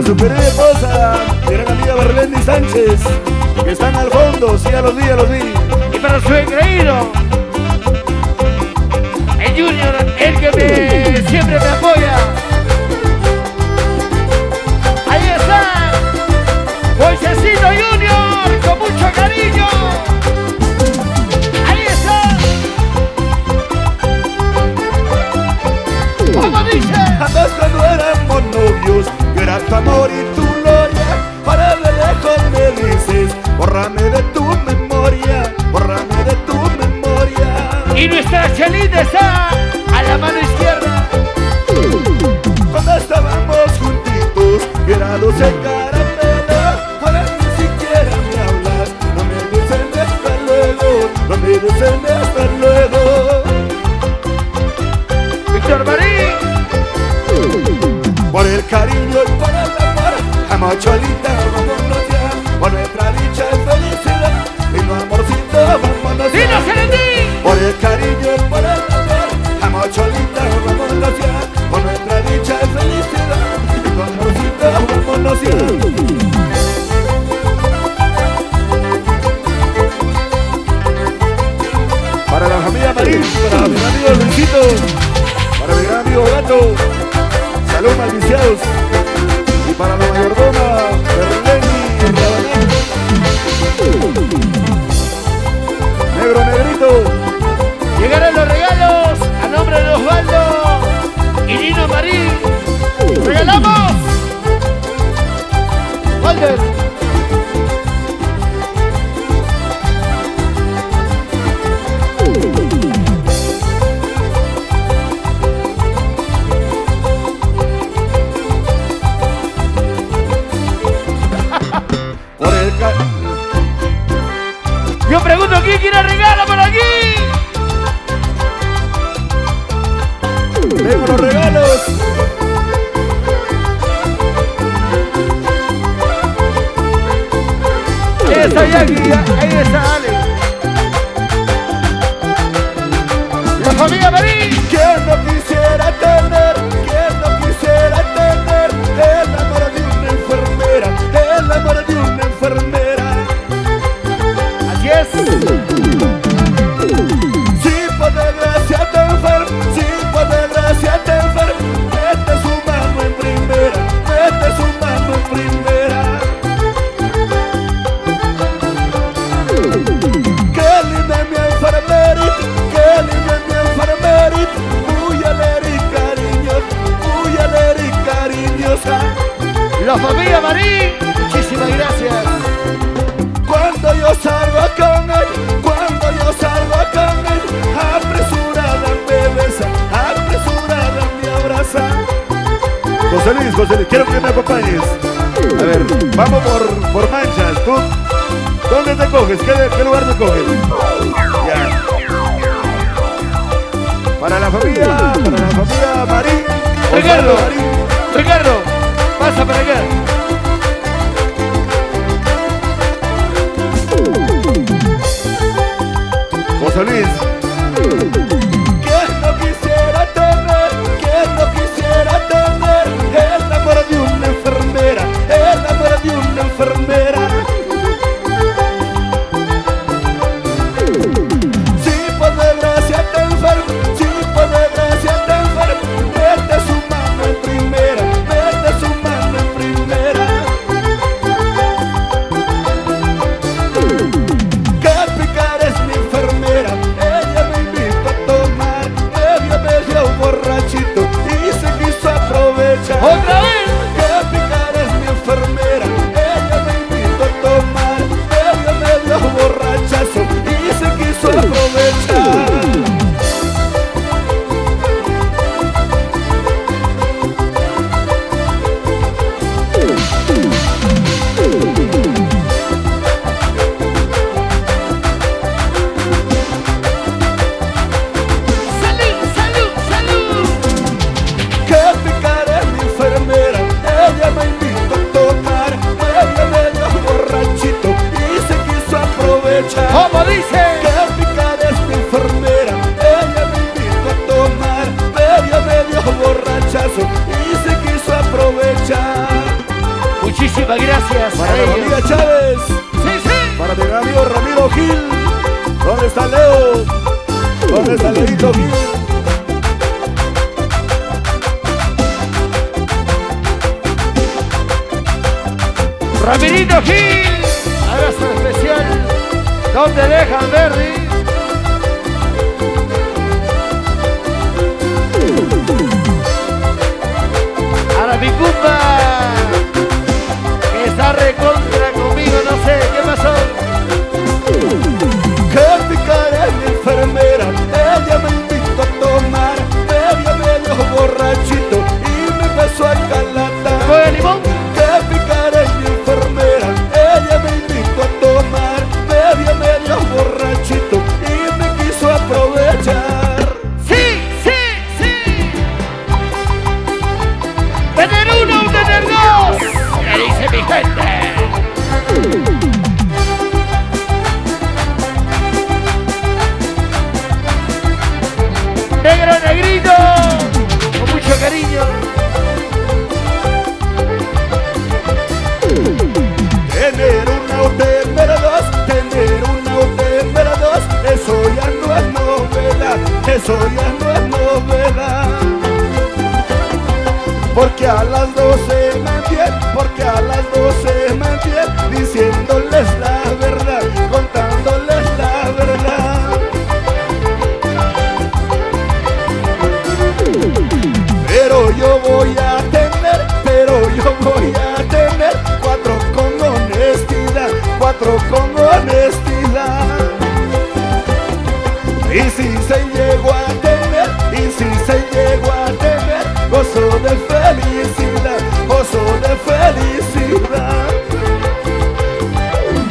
su querida esposa, mi gran amiga Berlendi Sánchez, que están al fondo, sí, ya los vi, ya los vi. Y para su engreído, el Junior, el que siempre me apoya. Ahí está, Moisésito Junior, con mucho cariño. Ahí está. ¿Cómo dice? Antes cuando éramos novios, yo era tu amor y tu gloria. Para de lejos me dices, bórrame de tu memoria, bórrame de tu memoria. Y nuestra Chelita está a la mano izquierda. Cuando estábamos juntitos, quedados en caramelo, ahora ni siquiera me hablas, no me dicen de hasta luego, no me dicen de hasta luego. Víctor Marín. Por el cariño y por el amor, amocholita, vámonos ya, por nuestra dicha y felicidad, y no amorcito, vámonos ya. ¡Dinos, Serentín! Por el cariño y por el amor, amocholita, vámonos ya, por nuestra dicha y felicidad, y no amorcito, vámonos ya. Para la familia Marín, para mi amigo Luisito, para mi gran amigo Gato, salud malviciados, y para la mayordoma Berleni Rabanel. Negro Negrito. Llegaron los regalos a nombre de Osvaldo y Nino Marín. ¡Regalamos! Walter. Por el Yo pregunto quién quiere regalo por aquí. Vengo los regalos. Ahí está Jackie, ahí está Ale. La familia Marín. ¿Quién no quisiera tener? ¿Quién no quisiera tener el amor de una enfermera? El amor de una enfermera. Así es. Si por desgracia te enfermo, si por desgracia te enfermo, mete su mano en primera, mete su mano en primera. Qué linda es mi enfermerita, qué linda es mi enfermerita, muy alegre y cariñosa. La familia Marín. Muchísimas gracias. Cuando yo salgo con él, cuando yo salgo con él, apresurada me besa, apresurada me abraza. José Luis, quiero que me acompañes. A ver, vamos por manchas. ¿Tú dónde te coges? ¿Qué lugar te coges? Ya. Para la familia Marín. Ricardo, Osvaldo Marín. Ricardo, pasa para acá. José Luis. ¿Quién no quisiera tener? ¿Quién no quisiera tener el amor de una enfermera? El amor de una enfermera. Si por desgracia te enfermo, si por desgracia te enfermo, mete su mano en primera, mete su mano en primera. Qué picar es mi enfermera, familia Chávez. Sí, sí. Para mi gran amigo Ramiro Gil. ¿Dónde está Leo? ¿Dónde está Leito Gil? Ramirito Gil. Abrazo especial. ¿Dónde dejan Berry? Ahora mi cumba, que está recontra conmigo, no sé, ¿qué pasó? Que picaré mi enfermera, ella me invitó a tomar, medio borrachito y me empezó a calatar. ¿Voy a limón? Que picaré mi enfermera, ella me invitó a tomar, medio borrachito y me quiso aprovechar. Sí, sí, sí. Tener uno, tener dos. ¿Qué dice mi gente? Negro, negrito, con mucho cariño. Tener una UTM dos, tener una UTM dos, eso ya no es novela, eso ya no es novela. Porque a las 12 me entienden, porque a las 12 me entienden, diciéndoles la verdad, contándoles la verdad. Pero yo voy a tener, cuatro con honestidad. Y si se llegó a tener, gozo de felicidad, gozo de felicidad.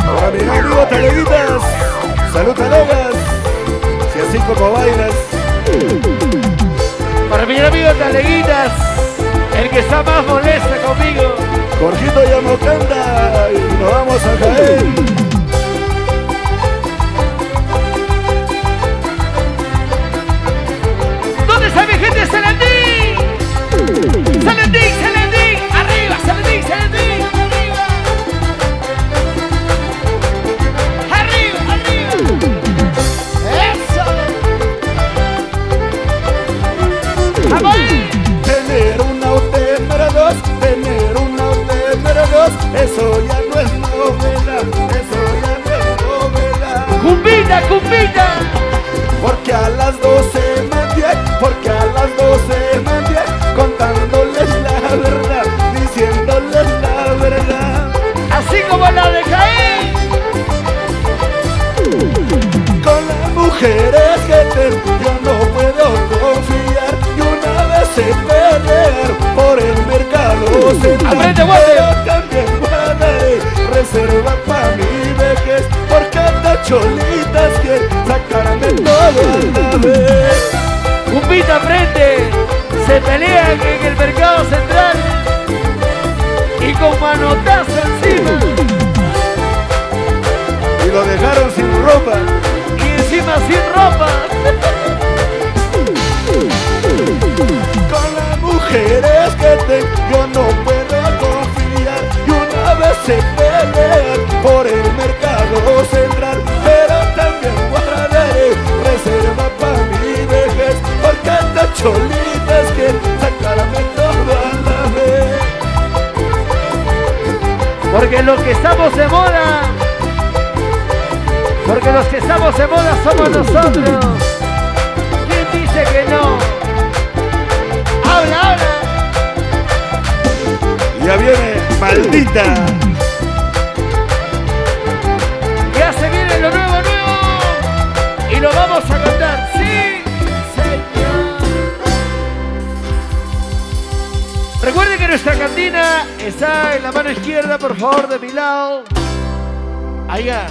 Para mi amigo Teleguitas, salud Talogas, si así como bailas. Para mi amigo Taleguitas, el que está más molesto conmigo. Jorgito Yamocanda, y nos vamos a caer. ¿Dónde está mi gente? ¡Salandín! ¡Salandín, Salandín! ¡Arriba, Salandín, Salandín! ¡Arriba! ¡Arriba, arriba! ¡Eso! ¡Vamos! Tener una UTM dos, tener una UTM dos, eso ya no es novela, eso ya no es novela. ¡Cumbita, cumbita! Porque a las 12 porque a las 12 contándoles la verdad, diciéndoles la verdad. Así como la de Caín. Con las mujeres que tengo yo no puedo confiar, y una vez se pelear por el mercado central. ¡Aprende, guardia! Pero también guardaré reserva para mi vejez, porque estas cholitas quieren sacarme todo a la vez. Cumbita frente, se pelean en el mercado central y con manotazo encima. Y lo dejaron sin ropa. Y encima sin ropa. Con las mujeres que tengo yo no puedo confiar, y una vez se pelean por el mercado central, pero también guardaré reserva para mi vejez, porque estas cholitas que sacarme todo a la vez. Porque los que estamos de moda, porque los que estamos de moda somos nosotros. ¿Quién dice que no? ¡Habla, habla! Ya viene maldita. Ya se viene lo nuevo, nuevo. Y lo vamos a cantar. ¡Sí, señor! Recuerden que nuestra cantina está en la mano izquierda, por favor, de mi lado. Allá.